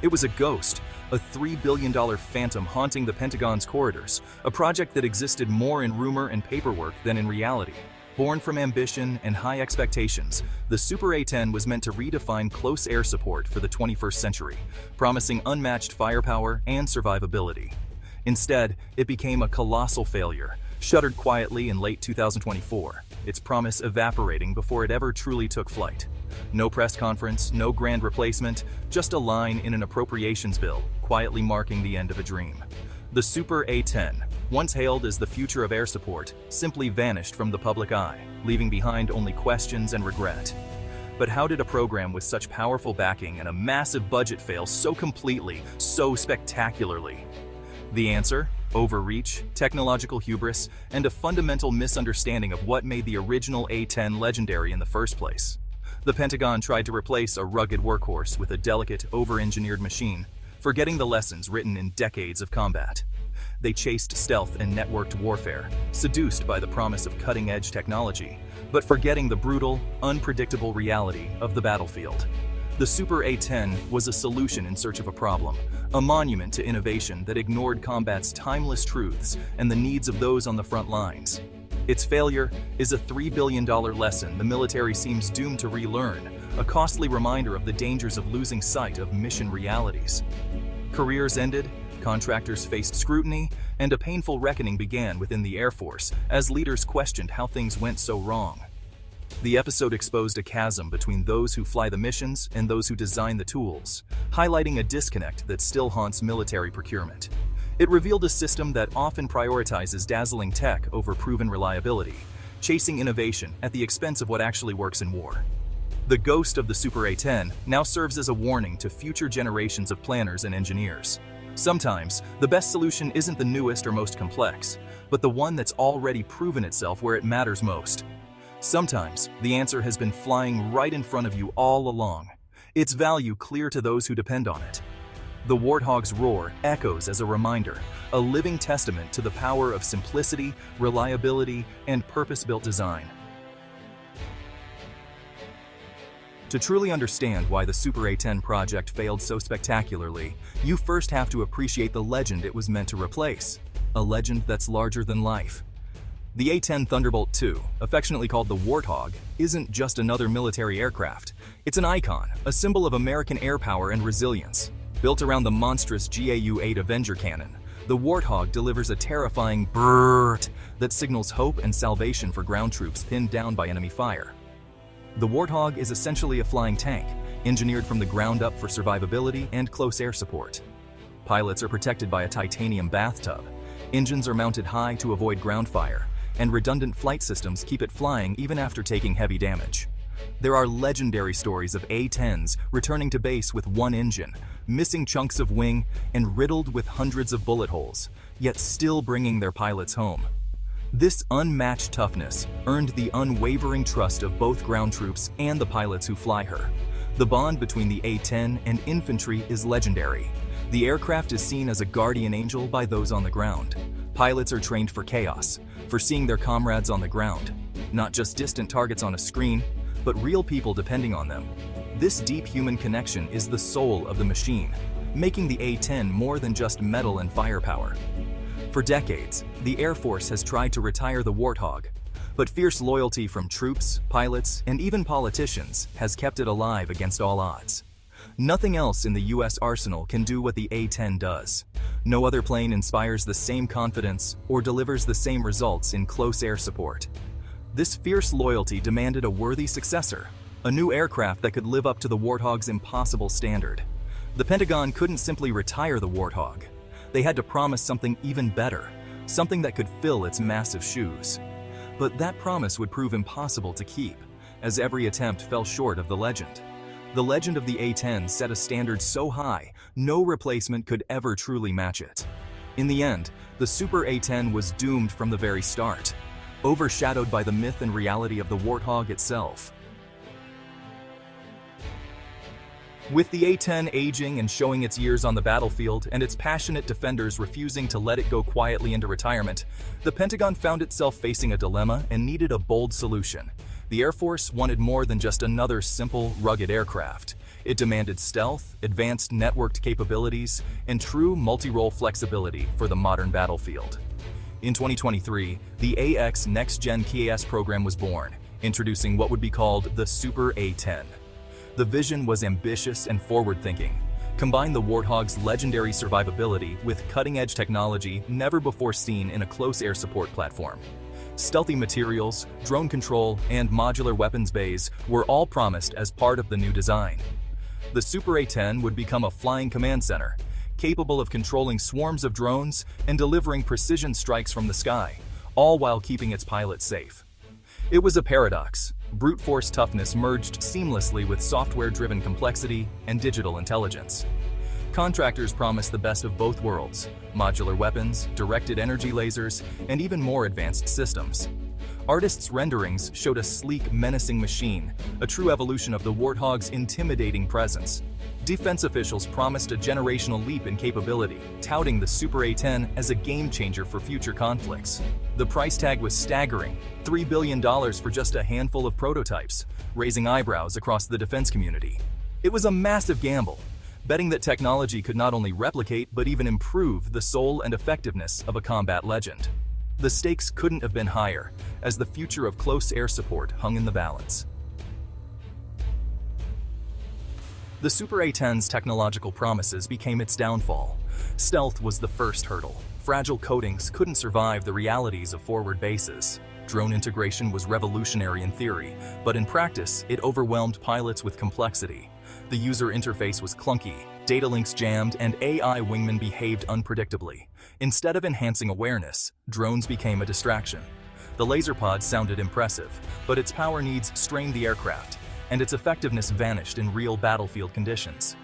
It was a ghost, a $3 billion phantom haunting the Pentagon's corridors, a project that existed more in rumor and paperwork than in reality. Born from ambition and high expectations, the Super A-10 was meant to redefine close air support for the 21st century, promising unmatched firepower and survivability. Instead, it became a colossal failure, shuttered quietly in late 2024, its promise evaporating before it ever truly took flight. No press conference, no grand replacement, just a line in an appropriations bill, quietly marking the end of a dream. The Super A-10, once hailed as the future of air support, simply vanished from the public eye, leaving behind only questions and regret. But how did a program with such powerful backing and a massive budget fail so completely, so spectacularly? The answer? Overreach, technological hubris, and a fundamental misunderstanding of what made the original A-10 legendary in the first place. The Pentagon tried to replace a rugged workhorse with a delicate, over-engineered machine, forgetting the lessons written in decades of combat. They chased stealth and networked warfare, seduced by the promise of cutting-edge technology, but forgetting the brutal, unpredictable reality of the battlefield. The Super A-10 was a solution in search of a problem, a monument to innovation that ignored combat's timeless truths and the needs of those on the front lines. Its failure is a $3 billion lesson the military seems doomed to relearn, a costly reminder of the dangers of losing sight of mission realities. Careers ended, contractors faced scrutiny, and a painful reckoning began within the Air Force as leaders questioned how things went so wrong. The episode exposed a chasm between those who fly the missions and those who design the tools, highlighting a disconnect that still haunts military procurement. It revealed a system that often prioritizes dazzling tech over proven reliability, chasing innovation at the expense of what actually works in war. The ghost of the Super A-10 now serves as a warning to future generations of planners and engineers. Sometimes, the best solution isn't the newest or most complex, but the one that's already proven itself where it matters most. Sometimes, the answer has been flying right in front of you all along, its value clear to those who depend on it. The Warthog's roar echoes as a reminder, a living testament to the power of simplicity, reliability, and purpose-built design. To truly understand why the Super A-10 project failed so spectacularly, you first have to appreciate the legend it was meant to replace, a legend that's larger than life. The A-10 Thunderbolt II, affectionately called the Warthog, isn't just another military aircraft. It's an icon, a symbol of American air power and resilience. Built around the monstrous GAU-8 Avenger cannon, the Warthog delivers a terrifying brrrt that signals hope and salvation for ground troops pinned down by enemy fire. The Warthog is essentially a flying tank, engineered from the ground up for survivability and close air support. Pilots are protected by a titanium bathtub, engines are mounted high to avoid ground fire, and redundant flight systems keep it flying even after taking heavy damage. There are legendary stories of A-10s returning to base with one engine, missing chunks of wing, and riddled with hundreds of bullet holes, yet still bringing their pilots home. This unmatched toughness earned the unwavering trust of both ground troops and the pilots who fly her. The bond between the A-10 and infantry is legendary. The aircraft is seen as a guardian angel by those on the ground. Pilots are trained for chaos, for seeing their comrades on the ground, not just distant targets on a screen, but real people depending on them. This deep human connection is the soul of the machine, making the A-10 more than just metal and firepower. For decades, the Air Force has tried to retire the Warthog, but fierce loyalty from troops, pilots, and even politicians has kept it alive against all odds. Nothing else in the U.S. arsenal can do what the A-10 does. No other plane inspires the same confidence or delivers the same results in close air support. This fierce loyalty demanded a worthy successor, a new aircraft that could live up to the Warthog's impossible standard. The Pentagon couldn't simply retire the Warthog. They had to promise something even better, something that could fill its massive shoes. But that promise would prove impossible to keep, as every attempt fell short of the legend. The legend of the A-10 set a standard so high, no replacement could ever truly match it. In the end, the Super A-10 was doomed from the very start, overshadowed by the myth and reality of the Warthog itself. With the A-10 aging and showing its years on the battlefield and its passionate defenders refusing to let it go quietly into retirement, the Pentagon found itself facing a dilemma and needed a bold solution. The Air Force wanted more than just another simple, rugged aircraft. It demanded stealth, advanced networked capabilities, and true multi-role flexibility for the modern battlefield. In 2023, the AX Next-Gen KAS program was born, introducing what would be called the Super A10. The vision was ambitious and forward-thinking. Combine the Warthog's legendary survivability with cutting-edge technology never before seen in a close air support platform. Stealthy materials, drone control, and modular weapons bays were all promised as part of the new design. The Super A10 would become a flying command center, capable of controlling swarms of drones and delivering precision strikes from the sky, all while keeping its pilots safe. It was a paradox. Brute force toughness merged seamlessly with software-driven complexity and digital intelligence. Contractors promised the best of both worlds: modular weapons, directed energy lasers, and even more advanced systems. Artists' renderings showed a sleek, menacing machine, a true evolution of the Warthog's intimidating presence. Defense officials promised a generational leap in capability, touting the Super A10 as a game-changer for future conflicts. The price tag was staggering: $3 billion for just a handful of prototypes, raising eyebrows across the defense community. It was a massive gamble, betting that technology could not only replicate but even improve the soul and effectiveness of a combat legend. The stakes couldn't have been higher, as the future of close air support hung in the balance. The Super A10's technological promises became its downfall. Stealth was the first hurdle. Fragile coatings couldn't survive the realities of forward bases. Drone integration was revolutionary in theory, but in practice, it overwhelmed pilots with complexity. The user interface was clunky, data links jammed, and AI wingmen behaved unpredictably. Instead of enhancing awareness, drones became a distraction. The laser pod sounded impressive, but its power needs strained the aircraft, and its effectiveness vanished in real battlefield conditions.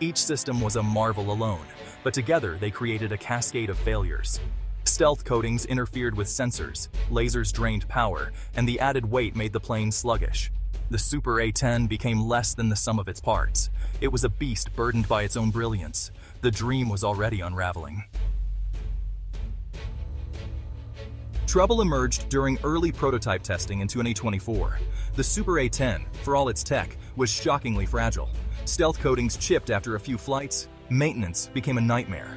Each system was a marvel alone, but together they created a cascade of failures. Stealth coatings interfered with sensors, lasers drained power, and the added weight made the plane sluggish. The Super A10 became less than the sum of its parts. It was a beast burdened by its own brilliance. The dream was already unraveling. Trouble emerged during early prototype testing in 2024. The Super A10, for all its tech, was shockingly fragile. Stealth coatings chipped after a few flights. Maintenance became a nightmare.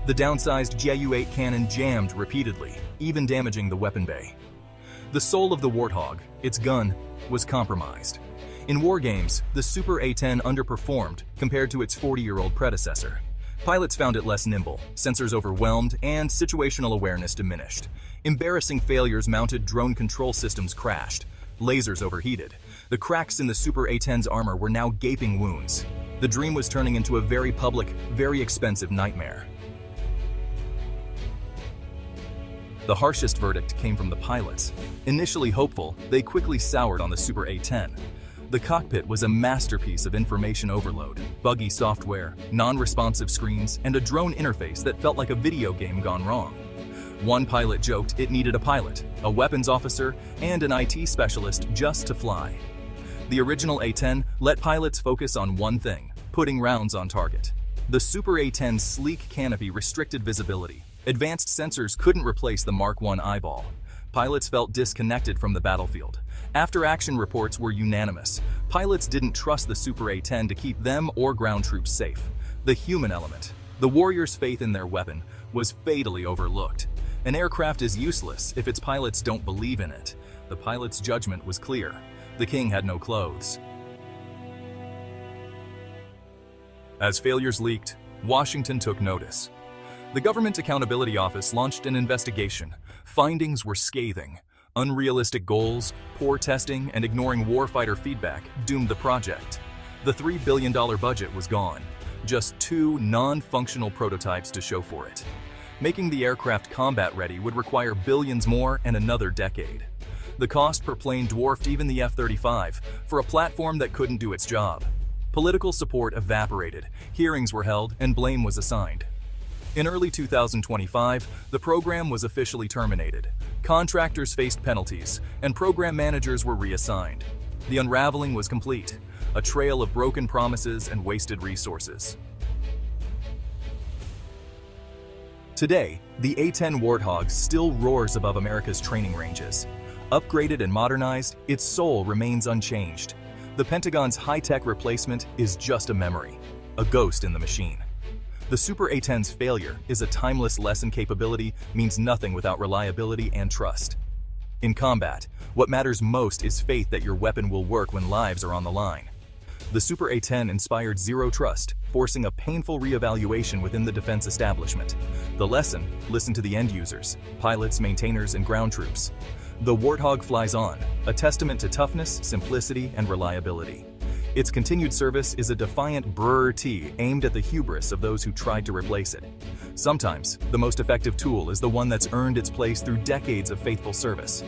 The downsized Ju-8 cannon jammed repeatedly, even damaging the weapon bay. The soul of the Warthog, its gun, was compromised. In war games, the Super A10 underperformed compared to its 40-year-old predecessor. Pilots found it less nimble, sensors overwhelmed, and situational awareness diminished. Embarrassing failures mounted drone control systems crashed. Lasers overheated. The cracks in the Super A10's armor were now gaping wounds. The dream was turning into a very public, very expensive nightmare. The harshest verdict came from the pilots. Initially hopeful, they quickly soured on the Super A10. The cockpit was a masterpiece of information overload: buggy software, non-responsive screens, and a drone interface that felt like a video game gone wrong. One pilot joked it needed a pilot, a weapons officer, and an IT specialist just to fly. The original A10 let pilots focus on one thing: putting rounds on target. The Super A10's sleek canopy restricted visibility. Advanced sensors couldn't replace the Mark I eyeball. Pilots felt disconnected from the battlefield. After-action reports were unanimous. Pilots didn't trust the Super A10 to keep them or ground troops safe. The human element, the warriors' faith in their weapon, was fatally overlooked. An aircraft is useless if its pilots don't believe in it. The pilot's judgment was clear. The king had no clothes. As failures leaked, Washington took notice. The Government Accountability Office launched an investigation. Findings were scathing. Unrealistic goals, poor testing, and ignoring warfighter feedback doomed the project. The $3 billion budget was gone. Just 2 non-functional prototypes to show for it. Making the aircraft combat-ready would require billions more and another decade. The cost per plane dwarfed even the F-35 for a platform that couldn't do its job. Political support evaporated, hearings were held, and blame was assigned. In early 2025, the program was officially terminated. Contractors faced penalties, and program managers were reassigned. The unraveling was complete, a trail of broken promises and wasted resources. Today, the A-10 Warthog still roars above America's training ranges. Upgraded and modernized, its soul remains unchanged. The Pentagon's high-tech replacement is just a memory, a ghost in the machine. The Super A10's failure is a timeless lesson. Capability means nothing without reliability and trust. In combat, what matters most is faith that your weapon will work when lives are on the line. The Super A10 inspired zero trust, forcing a painful reevaluation within the defense establishment. The lesson: listen to the end users, pilots, maintainers, and ground troops. The Warthog flies on, a testament to toughness, simplicity, and reliability. Its continued service is a defiant brrrr aimed at the hubris of those who tried to replace it. Sometimes, the most effective tool is the one that's earned its place through decades of faithful service.